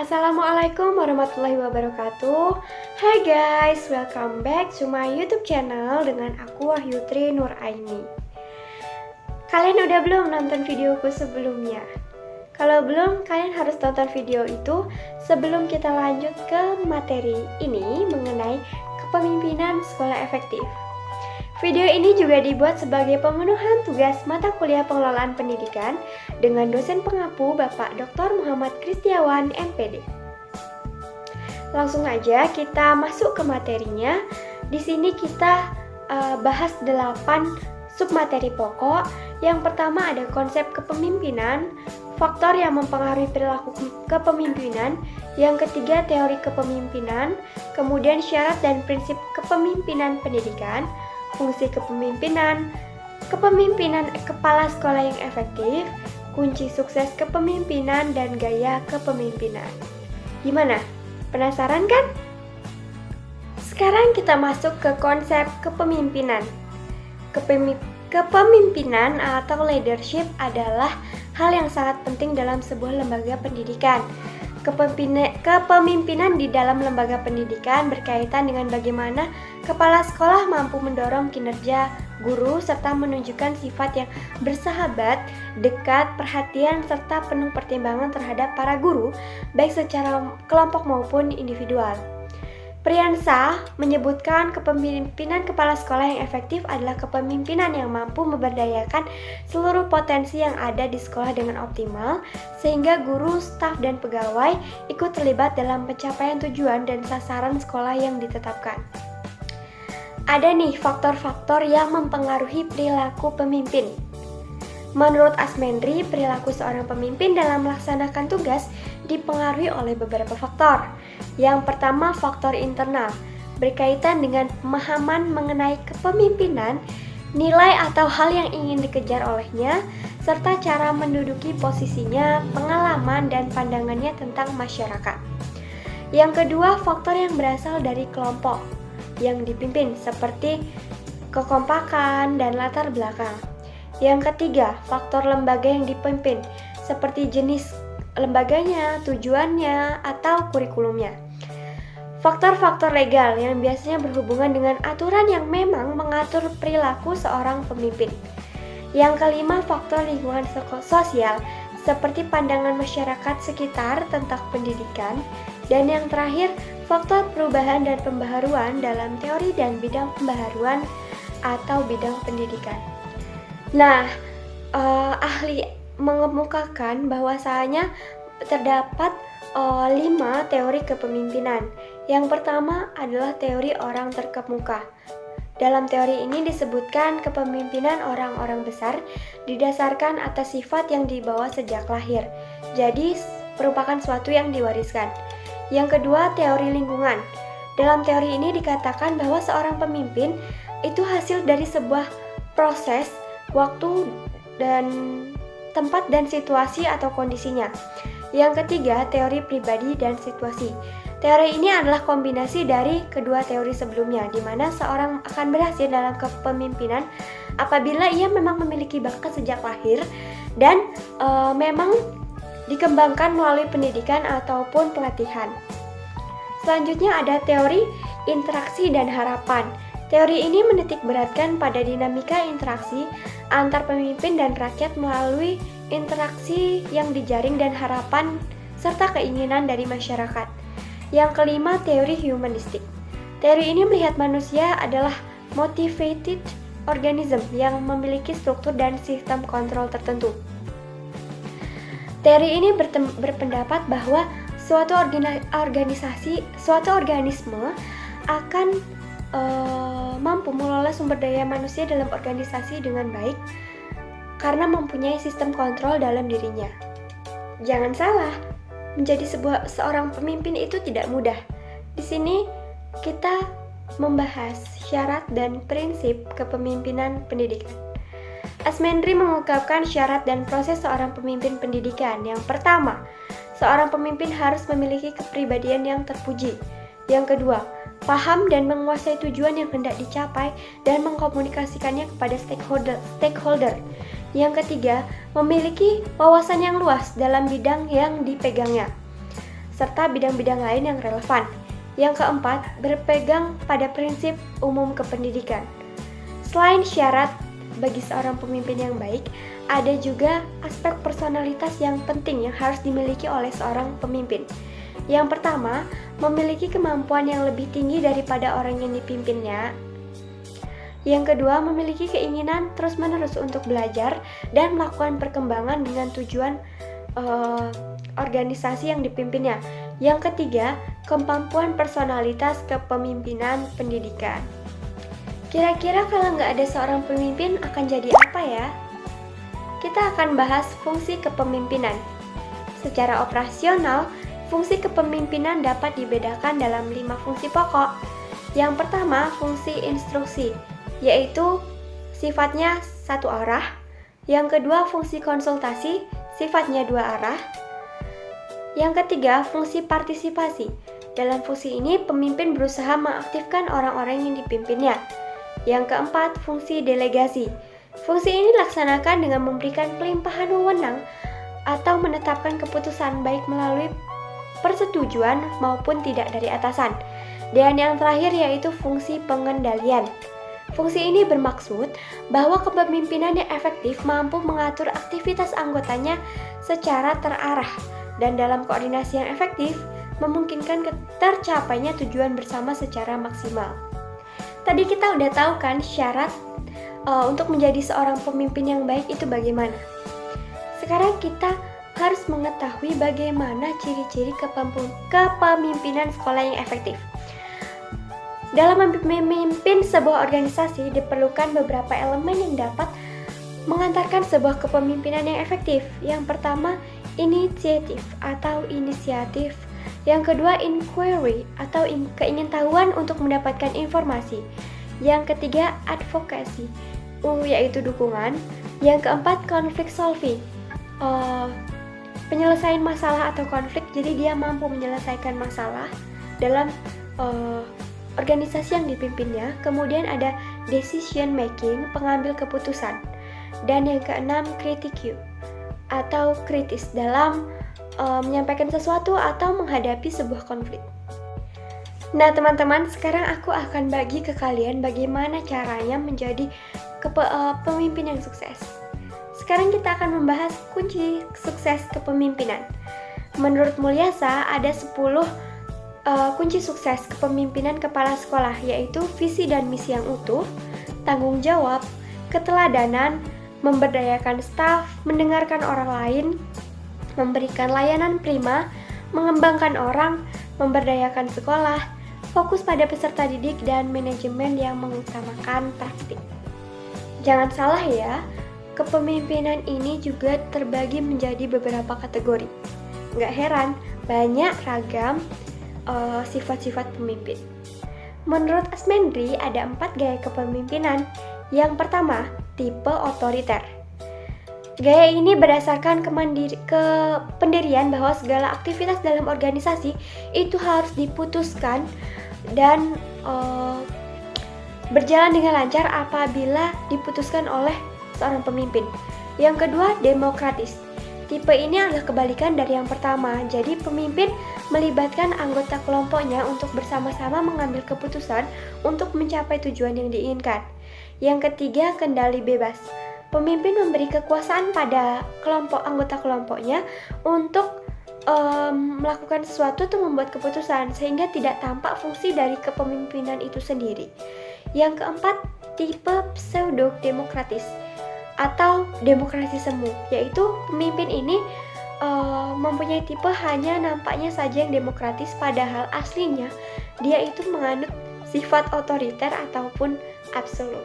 Assalamualaikum warahmatullahi wabarakatuh. Hai guys, welcome back to my YouTube channel dengan aku Wahyutri Nuraini. Kalian udah belum nonton videoku sebelumnya? Kalau belum, kalian harus tonton video itu sebelum kita lanjut ke materi ini mengenai kepemimpinan sekolah efektif. Video ini juga dibuat sebagai pemenuhan tugas mata kuliah pengelolaan pendidikan dengan dosen pengapu Bapak Dr. Muhammad Kristiawan, MPD. Langsung aja kita masuk ke materinya. Di sini kita bahas 8 submateri pokok. Yang pertama ada konsep kepemimpinan, faktor yang mempengaruhi perilaku kepemimpinan. Yang ketiga teori kepemimpinan, kemudian syarat dan prinsip kepemimpinan pendidikan, fungsi kepemimpinan, kepemimpinan kepala sekolah yang efektif, kunci sukses kepemimpinan, dan gaya kepemimpinan. Gimana? Penasaran kan? Sekarang kita masuk ke konsep kepemimpinan. Kepemimpinan atau leadership adalah hal yang sangat penting dalam sebuah lembaga pendidikan. Kepemimpinan di dalam lembaga pendidikan berkaitan dengan bagaimana kepala sekolah mampu mendorong kinerja guru serta menunjukkan sifat yang bersahabat, dekat, perhatian, serta penuh pertimbangan terhadap para guru, baik secara kelompok maupun individual. Priyansa menyebutkan kepemimpinan kepala sekolah yang efektif adalah kepemimpinan yang mampu memberdayakan seluruh potensi yang ada di sekolah dengan optimal, sehingga guru, staf, dan pegawai ikut terlibat dalam pencapaian tujuan dan sasaran sekolah yang ditetapkan. Ada nih faktor-faktor yang mempengaruhi perilaku pemimpin. Menurut Asmendri, perilaku seorang pemimpin dalam melaksanakan tugas dipengaruhi oleh beberapa faktor. Yang pertama, faktor internal, berkaitan dengan pemahaman mengenai kepemimpinan, nilai atau hal yang ingin dikejar olehnya, serta cara menduduki posisinya, pengalaman, dan pandangannya tentang masyarakat. Yang kedua, faktor yang berasal dari kelompok yang dipimpin, seperti kekompakan dan latar belakang. Yang ketiga, faktor lembaga yang dipimpin, seperti jenis lembaganya, tujuannya, atau kurikulumnya. Faktor-faktor legal yang biasanya berhubungan dengan aturan yang memang mengatur perilaku seorang pemimpin. Yang kelima, faktor lingkungan sosial, seperti pandangan masyarakat sekitar tentang pendidikan. Dan yang terakhir, faktor perubahan dan pembaharuan dalam teori dan bidang pembaharuan atau bidang pendidikan. Nah, ahli mengemukakan bahwasanya terdapat 5 teori kepemimpinan. Yang pertama adalah teori orang terkemuka. Dalam teori ini disebutkan kepemimpinan orang-orang besar didasarkan atas sifat yang dibawa sejak lahir. Jadi merupakan suatu yang diwariskan. Yang kedua, teori lingkungan. Dalam teori ini dikatakan bahwa seorang pemimpin itu hasil dari sebuah proses, waktu, dan tempat dan situasi atau kondisinya. Yang ketiga, teori pribadi dan situasi. Teori ini adalah kombinasi dari kedua teori sebelumnya, di mana seorang akan berhasil dalam kepemimpinan apabila ia memang memiliki bakat sejak lahir dan memang dikembangkan melalui pendidikan ataupun pelatihan. Selanjutnya ada teori interaksi dan harapan. Teori ini menitik beratkan pada dinamika interaksi antar pemimpin dan rakyat melalui interaksi yang dijaring dan harapan serta keinginan dari masyarakat. Yang kelima, teori humanistik. Teori ini melihat manusia adalah motivated organism yang memiliki struktur dan sistem kontrol tertentu. Teori ini berpendapat bahwa suatu organisme akan mampu mengelola sumber daya manusia dalam organisasi dengan baik karena mempunyai sistem kontrol dalam dirinya. Jangan salah, menjadi seorang pemimpin itu tidak mudah. Di sini kita membahas syarat dan prinsip kepemimpinan pendidikan. Asmendri mengungkapkan syarat dan proses seorang pemimpin pendidikan. Yang pertama, seorang pemimpin harus memiliki kepribadian yang terpuji. Yang kedua, paham dan menguasai tujuan yang hendak dicapai dan mengkomunikasikannya kepada stakeholder. Yang ketiga, memiliki wawasan yang luas dalam bidang yang dipegangnya. serta bidang-bidang lain yang relevan. Yang keempat, berpegang pada prinsip umum kependidikan. Selain syarat bagi seorang pemimpin yang baik, ada juga aspek personalitas yang penting yang harus dimiliki oleh seorang pemimpin. Yang pertama, memiliki kemampuan yang lebih tinggi daripada orang yang dipimpinnya. Yang kedua, memiliki keinginan terus-menerus untuk belajar dan melakukan perkembangan dengan tujuan organisasi yang dipimpinnya. Yang ketiga, kemampuan personalitas kepemimpinan pendidikan. Kira-kira kalau nggak ada seorang pemimpin akan jadi apa ya? Kita akan bahas fungsi kepemimpinan. Secara operasional, fungsi kepemimpinan dapat dibedakan dalam 5 fungsi pokok. Yang pertama, fungsi instruksi, yaitu sifatnya satu arah. Yang kedua, fungsi konsultasi, sifatnya dua arah. Yang ketiga, fungsi partisipasi. Dalam fungsi ini, pemimpin berusaha mengaktifkan orang-orang yang dipimpinnya. Yang keempat, fungsi delegasi. Fungsi ini dilaksanakan dengan memberikan pelimpahan wewenang atau menetapkan keputusan baik melalui persetujuan maupun tidak dari atasan. Dan yang terakhir yaitu fungsi pengendalian. Fungsi ini bermaksud bahwa kepemimpinan yang efektif mampu mengatur aktivitas anggotanya secara terarah dan dalam koordinasi yang efektif memungkinkan tercapainya tujuan bersama secara maksimal. Tadi kita udah tahu kan syarat untuk menjadi seorang pemimpin yang baik itu bagaimana. Sekarang kita harus mengetahui bagaimana ciri-ciri kepemimpinan sekolah yang efektif. Dalam memimpin sebuah organisasi diperlukan beberapa elemen yang dapat mengantarkan sebuah kepemimpinan yang efektif. Yang pertama, inisiatif atau inisiatif. Yang kedua, inquiry atau keingintahuan untuk mendapatkan informasi. Yang ketiga, advokasi, yaitu dukungan. Yang keempat, conflict solving, penyelesaian masalah atau konflik. Jadi dia mampu menyelesaikan masalah dalam organisasi yang dipimpinnya. Kemudian ada decision making, pengambil keputusan. Dan yang keenam, critique atau kritis dalam menyampaikan sesuatu atau menghadapi sebuah konflik. Nah teman-teman, sekarang aku akan bagi ke kalian bagaimana caranya menjadi pemimpin yang sukses. Sekarang kita akan membahas kunci sukses kepemimpinan. Menurut Mulyasa ada 10 kunci sukses kepemimpinan kepala sekolah, yaitu visi dan misi yang utuh, tanggung jawab, keteladanan, memberdayakan staf, mendengarkan orang lain, memberikan layanan prima, mengembangkan orang, memberdayakan sekolah, fokus pada peserta didik, dan manajemen yang mengutamakan praktik. Jangan salah ya, kepemimpinan ini juga terbagi menjadi beberapa kategori. Nggak heran, banyak ragam sifat-sifat pemimpin. Menurut Asmendri ada 4 gaya kepemimpinan. Yang pertama, tipe otoriter. Gaya ini berdasarkan kependirian bahwa segala aktivitas dalam organisasi itu harus diputuskan dan berjalan dengan lancar apabila diputuskan oleh seorang pemimpin. Yang kedua, demokratis. Tipe ini adalah kebalikan dari yang pertama. Jadi pemimpin melibatkan anggota kelompoknya untuk bersama-sama mengambil keputusan untuk mencapai tujuan yang diinginkan. Yang ketiga, kendali bebas. Pemimpin memberi kekuasaan pada anggota kelompoknya untuk melakukan sesuatu atau membuat keputusan sehingga tidak tampak fungsi dari kepemimpinan itu sendiri. Yang keempat, tipe pseudo-demokratis atau demokrasi semu, yaitu pemimpin ini mempunyai tipe hanya nampaknya saja yang demokratis padahal aslinya dia itu menganut sifat otoriter ataupun absolut.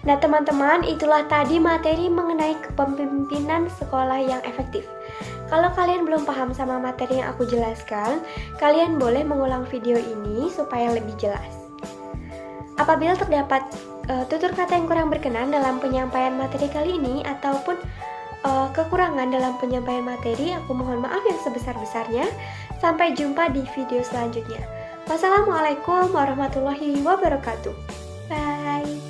Nah teman-teman, itulah tadi materi mengenai kepemimpinan sekolah yang efektif. Kalau kalian belum paham sama materi yang aku jelaskan, kalian boleh mengulang video ini supaya lebih jelas. Apabila terdapat tutur kata yang kurang berkenan dalam penyampaian materi kali ini ataupun kekurangan dalam penyampaian materi, aku mohon maaf yang sebesar-besarnya. Sampai jumpa di video selanjutnya. Wassalamualaikum warahmatullahi wabarakatuh. Bye.